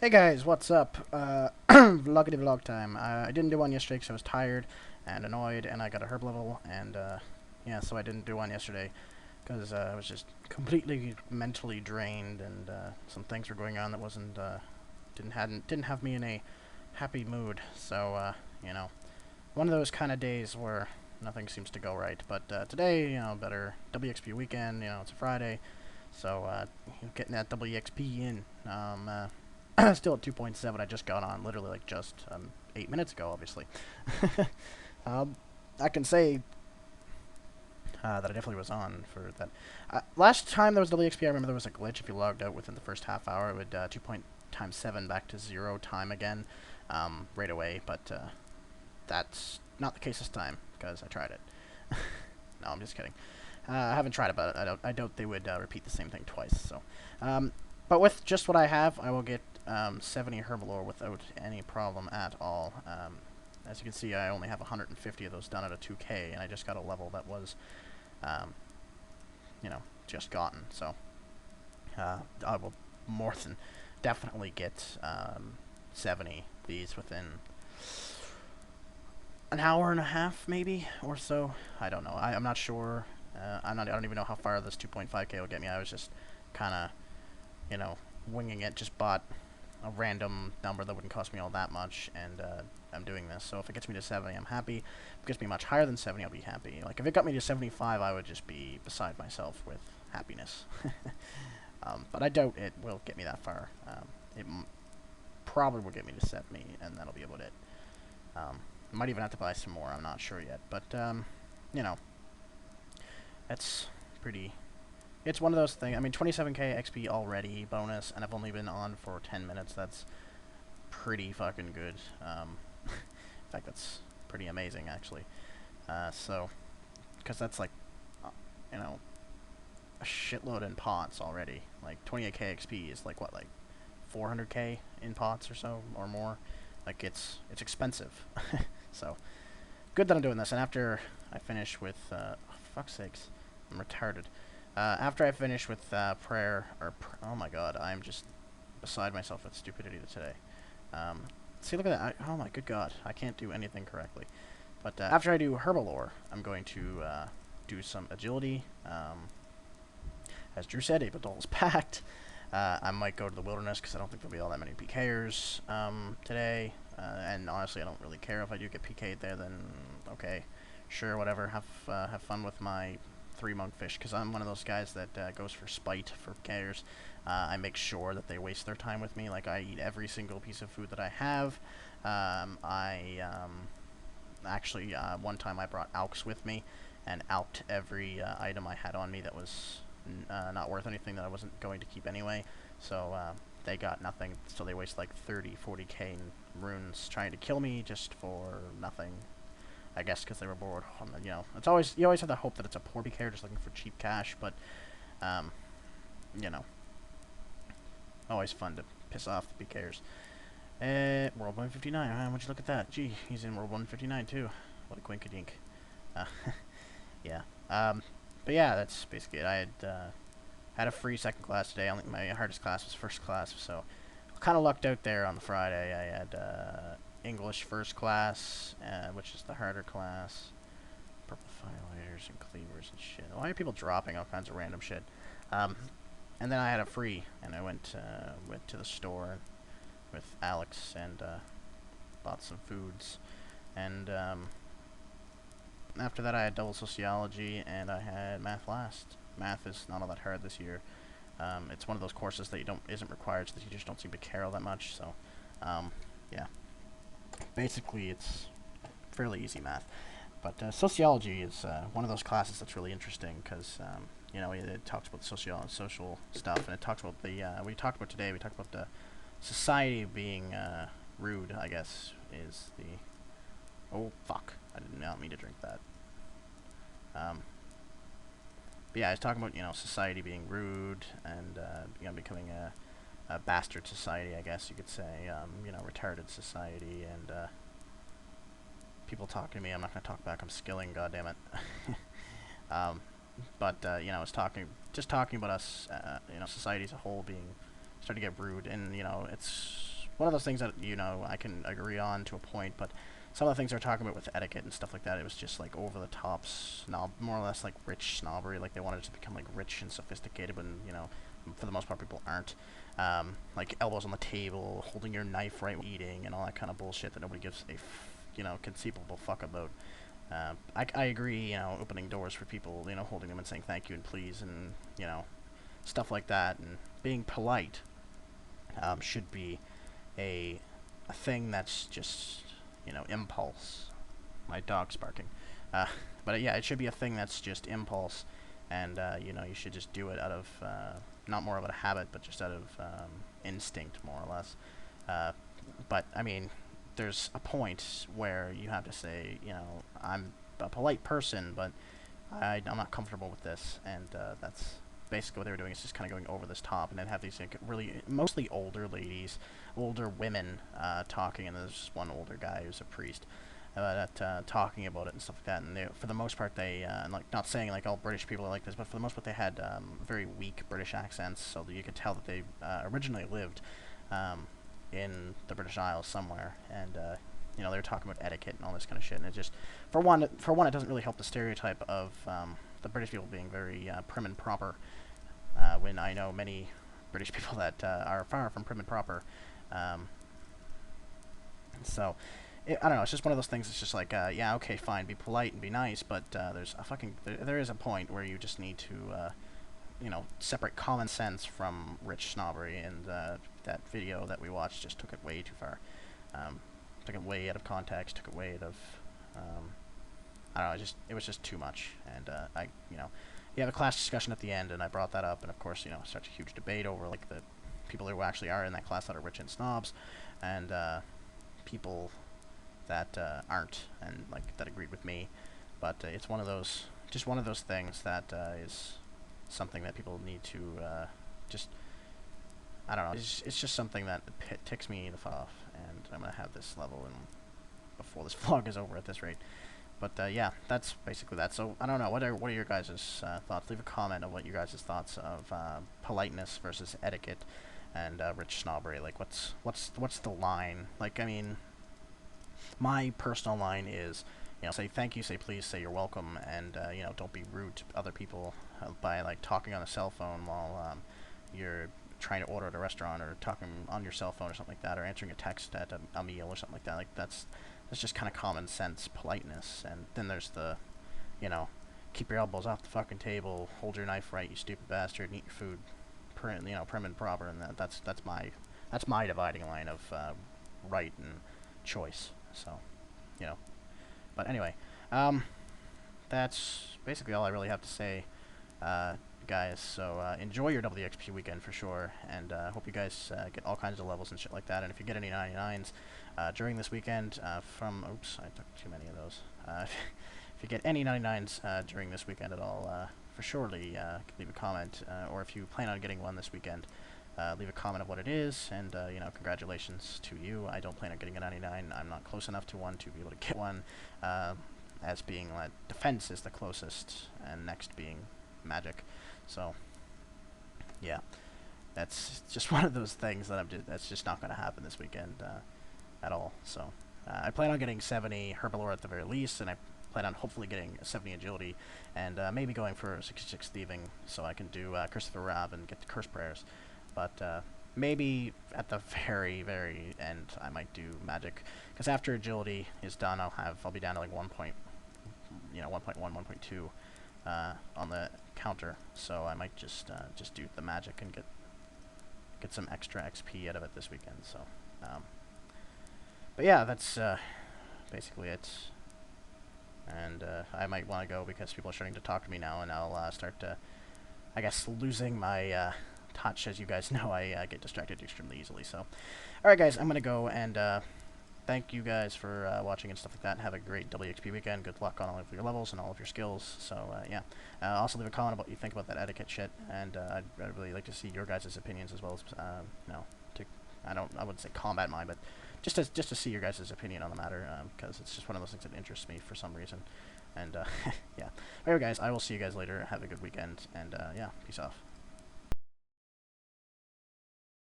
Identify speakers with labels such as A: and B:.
A: Hey guys, what's up? Vloggity vlog time. I didn't do one yesterday because I was tired and annoyed, and I got a herb level, and yeah, so I didn't do one yesterday because I was just completely mentally drained, and some things were going on that didn't have me in a happy mood. So you know, one of those kind of days where nothing seems to go right. But today, better WXP weekend. It's a Friday, so getting that WXP in. Still at 2.7. I just got on literally like just 8 minutes ago, obviously. um, I can say that I definitely was on for that. Last time there was WXP, I remember there was a glitch. If you logged out within the first half hour, it would 2.7 back to 0 time again right away. But that's not the case this time because I tried it. No, I'm just kidding. I haven't tried it, but I doubt they would repeat the same thing twice. So, but with just what I have, I will get 70 Herbalore without any problem at all. As you can see, I only have 150 of those done at a 2K, and I just got a level that was, um, just gotten. So I will more than definitely get 70 these within an hour and a half, maybe, or so. I don't know. I'm not sure. I don't even know how far this 2.5K will get me. I was just kind of, winging it. Just bought a random number that wouldn't cost me all that much, and I'm doing this. So if it gets me to 70, I'm happy. If it gets me much higher than 70, I'll be happy. Like, if it got me to 75, I would just be beside myself with happiness. But I doubt it will get me that far. It probably will get me to 70, and that'll be about it. I might even have to buy some more. I'm not sure yet. But, that's pretty... It's one of those things. I mean, 27k XP already bonus, and I've only been on for 10 minutes. That's pretty fucking good. In fact, that's pretty amazing, actually. So, because that's like, a shitload in pots already. Like 28k XP is like what, like 400k in pots or so, or more. Like it's expensive. So, good that I'm doing this. And after I finish with, oh, fuck's sakes, I'm retarded. After I finish with prayer, oh my god, I'm just beside myself with stupidity today. See, look at that. Oh my good god, I can't do anything correctly. But after I do Herbalore, I'm going to do some agility. As Drew said, Abadol's packed. I might go to the wilderness because I don't think there'll be all that many PKers today. And honestly, I don't really care if I do get PK'd there. Then okay, sure, whatever. Have fun with my 3 monkfish, because I'm one of those guys that goes for spite for cares. I make sure that they waste their time with me. Like, I eat every single piece of food that I have. Actually, one time I brought Alks with me and alked every item I had on me that was not worth anything that I wasn't going to keep anyway. So they got nothing, so they waste like 30, 40k in runes trying to kill me just for nothing. I guess because they were bored. It's always, you always have the hope that it's a poor PKer just looking for cheap cash, but always fun to piss off the PKers. World 159. Would you look at that? Gee, he's in World 159 too. What a quinkadink. Yeah. But yeah, that's basically it. I had a free second class today. Only my hardest class was first class, so kind of lucked out there on the Friday. I had English first class, which is the harder class. Purple firelighters and cleavers and shit. Why are people dropping all kinds of random shit? And then I had a free, and I went to the store with Alex and bought some foods. And after that, I had double sociology, and I had math last. Math is not all that hard this year. It's one of those courses that isn't required, so the teachers don't seem to care all that much. So, yeah. Basically, it's fairly easy math. But sociology is one of those classes that's really interesting because, it talks about social stuff, and it talks about we talked about today, we talked about the society being rude, I guess, is the... Oh, fuck. I did not mean to drink that. But yeah, I was talking about, society being rude and, becoming a bastard society, I guess you could say, retarded society, and people talking to me. I'm not going to talk back. I'm skilling, goddammit. But I was talking about us, society as a whole being starting to get rude, and it's one of those things that, you know, I can agree on to a point, but some of the things they're talking about with etiquette and stuff like that, it was just like over the top snob, more or less like rich snobbery. Like they wanted to become like rich and sophisticated when, you know, for the most part people aren't. Like elbows on the table, holding your knife right when eating, and all that kind of bullshit that nobody gives a, you know, conceivable fuck about. I agree, you know, opening doors for people, you know, holding them and saying thank you and please and, you know, stuff like that, and being polite should be a, a thing that's just, you know, impulse. My dog's barking. Uh, but yeah, it should be a thing that's just impulse, and, you know, you should just do it out of, not more of a habit, but just out of instinct, more or less. But, I mean, there's a point where you have to say, you know, I'm a polite person, but I'm not comfortable with this, and that's basically what they were doing. Is just kind of going over this top, and then have these like, really mostly older ladies, older women talking, and there's just one older guy who's a priest. Talking about it and stuff like that, and they, for the most part, they like not saying like all British people are like this, but for the most part, they had very weak British accents, so that you could tell that they originally lived in the British Isles somewhere, and you know, they were talking about etiquette and all this kind of shit, and it just, for one, it doesn't really help the stereotype of the British people being very prim and proper, when I know many British people that are far from prim and proper. Um, so, I don't know. It's just one of those things. It's just like, yeah, okay, fine, be polite and be nice, but there's a fucking there is a point where you just need to, you know, separate common sense from rich snobbery, and that video that we watched just took it way too far. Took it way out of context. Took it way out of, I don't know. It was just too much, and you know, you have a class discussion at the end, and I brought that up, and of course, you know, such a huge debate over like the people who actually are in that class that are rich and snobs, and people that aren't, and like that agreed with me. But it's one of those, just one of those things that is something that people need to just, I don't know. It's just something that ticks me the fuck off, and I'm gonna have this level and before this vlog is over at this rate. But yeah, that's basically that. So I don't know. What are your guys' thoughts? Leave a comment of what your guys' thoughts of politeness versus etiquette and rich snobbery. Like, what's the line? Like, I mean, my personal line is, you know, say thank you, say please, say you're welcome, and you know, don't be rude to other people by like talking on a cell phone while you're trying to order at a restaurant, or talking on your cell phone or something like that, or answering a text at a meal or something like that. Like that's just kind of common sense politeness. And then there's the, you know, keep your elbows off the fucking table, hold your knife right, you stupid bastard, and eat your food, you know, prim and proper. And that's my dividing line of right and choice. So, you know. But anyway, that's basically all I really have to say, guys. So enjoy your WXP weekend for sure, and hope you guys get all kinds of levels and shit like that. And if you get any 99s during this weekend from, oops, I took too many of those. If you get any 99s during this weekend at all, for surely leave a comment, or if you plan on getting one this weekend, leave a comment of what it is, and you know, congratulations to you. I don't plan on getting a 99. I'm not close enough to one to be able to get one, as being like defense is the closest, and next being magic. So yeah, that's just one of those things that that's just not going to happen this weekend at all. So I plan on getting 70 Herbalore at the very least, and I plan on hopefully getting a 70 agility, and maybe going for 66 thieving, so I can do Curse of Rab and get the curse prayers. But maybe at the very, very end, I might do magic, because after agility is done, I'll be down to like 1.1, 1.2 on the counter. So I might just do the magic and get some extra XP out of it this weekend. So, but yeah, that's basically it. And I might want to go because people are starting to talk to me now, and I'll start to, I guess, losing my touch. As you guys know, I get distracted extremely easily. So, alright guys, I'm going to go, and thank you guys for watching and stuff like that. Have a great WXP weekend. Good luck on all of your levels and all of your skills. So, yeah. Also leave a comment about what you think about that etiquette shit, and I'd really like to see your guys' opinions as well as, you know, I wouldn't say combat mine, but just to see your guys' opinion on the matter, because it's just one of those things that interests me for some reason. And, yeah. Anyway, guys, I will see you guys later. Have a good weekend, and, yeah, peace off.